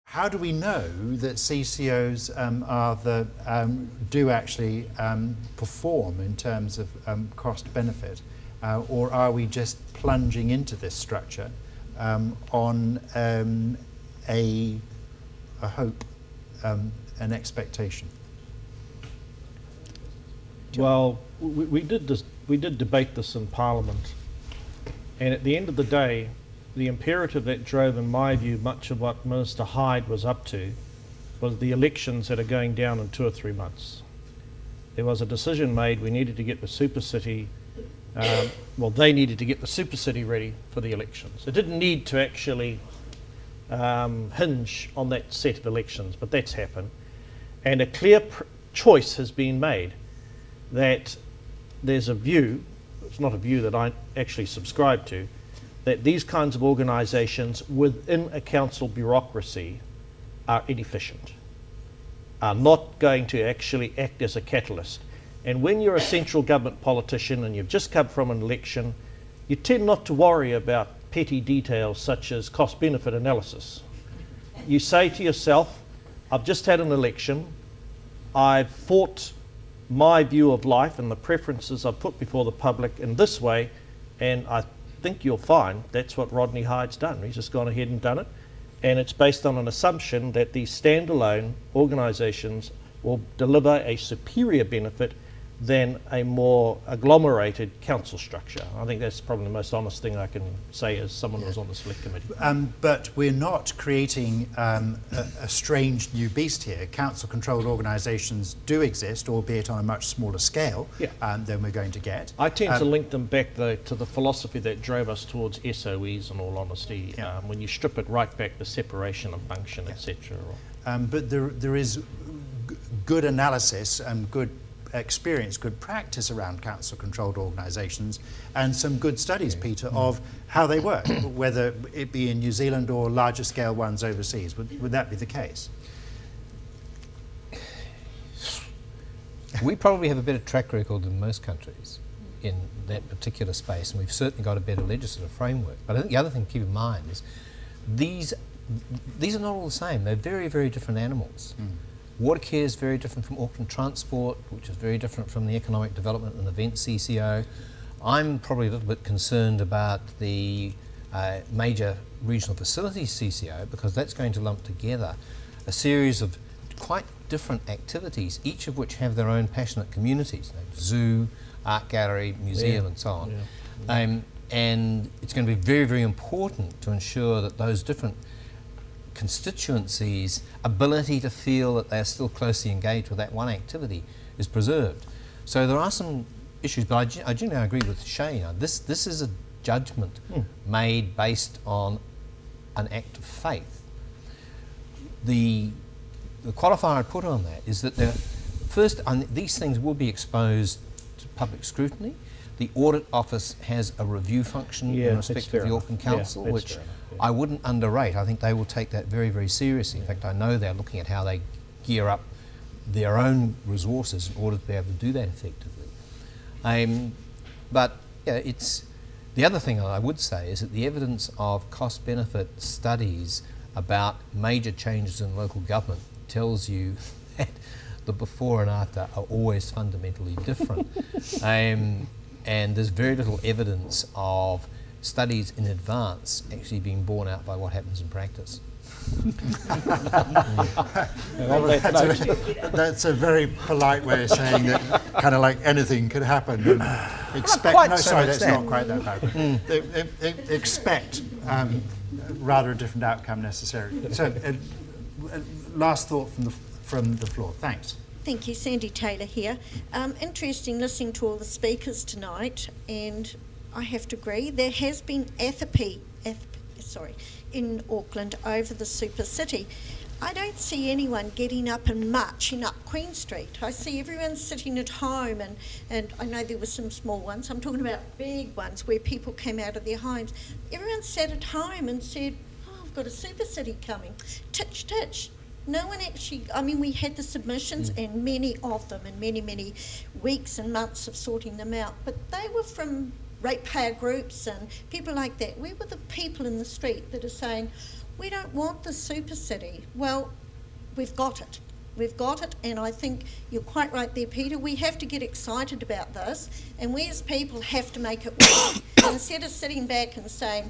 How do we know that CCOs do actually perform in terms of cost benefit, or are we just plunging into this structure on a hope, an expectation? Well, we did debate this in Parliament, and at the end of the day, the imperative that drove, in my view, much of what Minister Hyde was up to was the elections that are going down in 2 or 3 months. There was a decision made, we needed to get the Supercity, they needed to get the Supercity ready for the elections. It didn't need to actually hinge on that set of elections, but that's happened. And a clear choice has been made that there's a view, it's not a view that I actually subscribe to, that these kinds of organisations within a council bureaucracy are inefficient, are not going to actually act as a catalyst. And when you're a central government politician and you've just come from an election, you tend not to worry about petty details such as cost-benefit analysis. You say to yourself, I've just had an election, I've fought my view of life and the preferences I've put before the public in this way, and I think you'll find that's what Rodney Hyde's done. He's just gone ahead and done it, and it's based on an assumption that these standalone organisations will deliver a superior benefit than a more agglomerated council structure. I think that's probably the most honest thing I can say as someone who was on the select committee. But we're not creating a strange new beast here. Council-controlled organisations do exist, albeit on a much smaller scale than we're going to get. I tend to link them back, though, to the philosophy that drove us towards SOEs, in all honesty. When you strip it right back, the separation of function, etc. But there is good analysis and good experience, good practice around council-controlled organisations, and some good studies, Peter, of how they work, whether it be in New Zealand or larger scale ones overseas. Would that be the case? We probably have a better track record than most countries in that particular space, and we've certainly got a better legislative framework. But I think the other thing to keep in mind is these are not all the same. They're very, very different animals. Water care is very different from Auckland Transport, which is very different from the Economic Development and Events CCO. I'm probably a little bit concerned about the major regional facilities CCO, because that's going to lump together a series of quite different activities, each of which have their own passionate communities, zoo, art gallery, museum and so on. And it's going to be very, very important to ensure that those different constituencies' ability to feel that they're still closely engaged with that one activity is preserved. So there are some issues, but I generally agree with Shane. This is a judgment made based on an act of faith. The qualifier I'd put on that is that these things will be exposed to public scrutiny. The Audit Office has a review function in respect of the Auckland Council, which I wouldn't underrate. I think they will take that very, very seriously. In fact, I know they're looking at how they gear up their own resources in order to be able to do that effectively. But it's the other thing I would say is that the evidence of cost-benefit studies about major changes in local government tells you that the before and after are always fundamentally different. And there's very little evidence of studies in advance actually being borne out by what happens in practice. That's a very polite way of saying that kind of like anything could happen. That's not quite that bad. Expect rather a different outcome necessarily. So last thought from the floor. Thanks. Thank you, Sandy Taylor here. Interesting listening to all the speakers tonight, and I have to agree, there has been apathy in Auckland over the Supercity. I don't see anyone getting up and marching up Queen Street. I see everyone sitting at home, and I know there were some small ones. I'm talking about big ones where people came out of their homes. Everyone sat at home and said, oh, I've got a Supercity coming. Titch, titch. No one actually, we had the submissions and many of them and many weeks and months of sorting them out, but they were from ratepayer groups and people like that. We were the people in the street that are saying, we don't want the Supercity. Well, we've got it. We've got it, and I think you're quite right there, Peter. We have to get excited about this, and we as people have to make it work. And instead of sitting back and saying,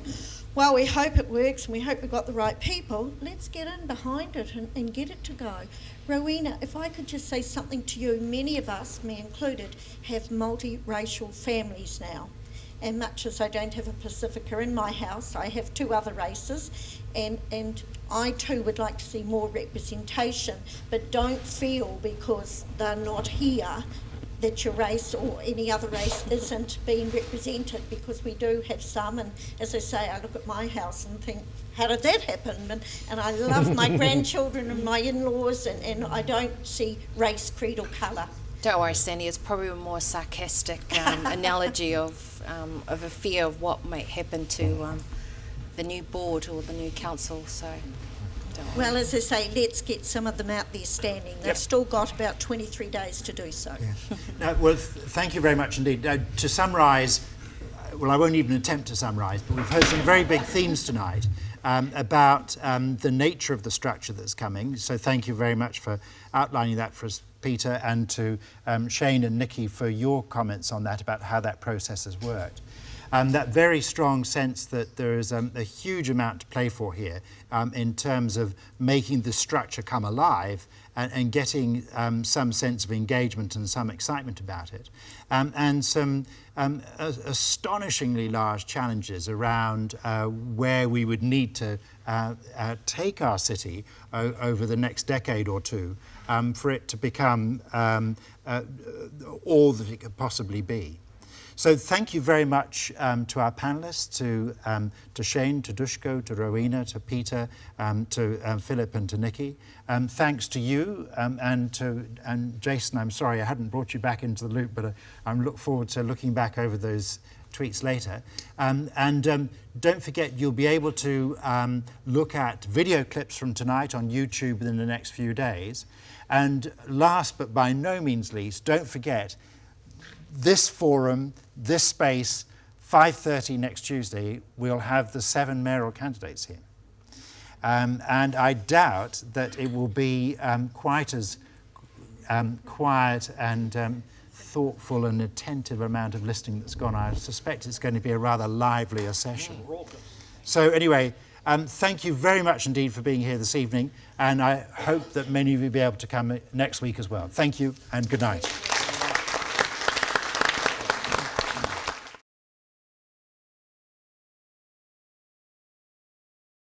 well, we hope it works and we hope we've got the right people, let's get in behind it and get it to go. Rowena, if I could just say something to you, many of us, me included, have multiracial families now. And much as I don't have a Pacifica in my house, I have 2 other races, and I too would like to see more representation, but don't feel because they're not here that your race or any other race isn't being represented, because we do have some, and as I say, I look at my house and think, how did that happen? And I love my grandchildren and my in-laws, and I don't see race, creed or colour. Don't worry, Sandy, it's probably a more sarcastic analogy of a fear of what might happen to the new board or the new council, so don't worry. Well, as I say, let's get some of them out there standing. They've still got about 23 days to do so. Yeah. Well, thank you very much indeed. To summarise, well, I won't even attempt to summarise, but we've heard some very big themes tonight about the nature of the structure that's coming. So thank you very much for outlining that for us, Peter, and to Shane and Nikki for your comments on that, about how that process has worked. That very strong sense that there is a huge amount to play for here in terms of making the structure come alive and getting some sense of engagement and some excitement about it. And some astonishingly large challenges around where we would need to take our city over the next decade or two for it to become all that it could possibly be. So thank you very much to our panellists, to Shane, to Dushko, to Rowena, to Peter, to Philip and to Nikki. Thanks to you and Jason. I'm sorry I hadn't brought you back into the loop, but I look forward to looking back over those tweets later. Don't forget, you'll be able to look at video clips from tonight on YouTube within the next few days. And last but by no means least, don't forget, this forum, this space, 5:30 next Tuesday, we'll have the 7 mayoral candidates here. And I doubt that it will be quite as quiet and thoughtful and attentive amount of listening that's gone. I suspect it's going to be a rather livelier session. So anyway, thank you very much indeed for being here this evening, and I hope that many of you will be able to come next week as well. Thank you and good night.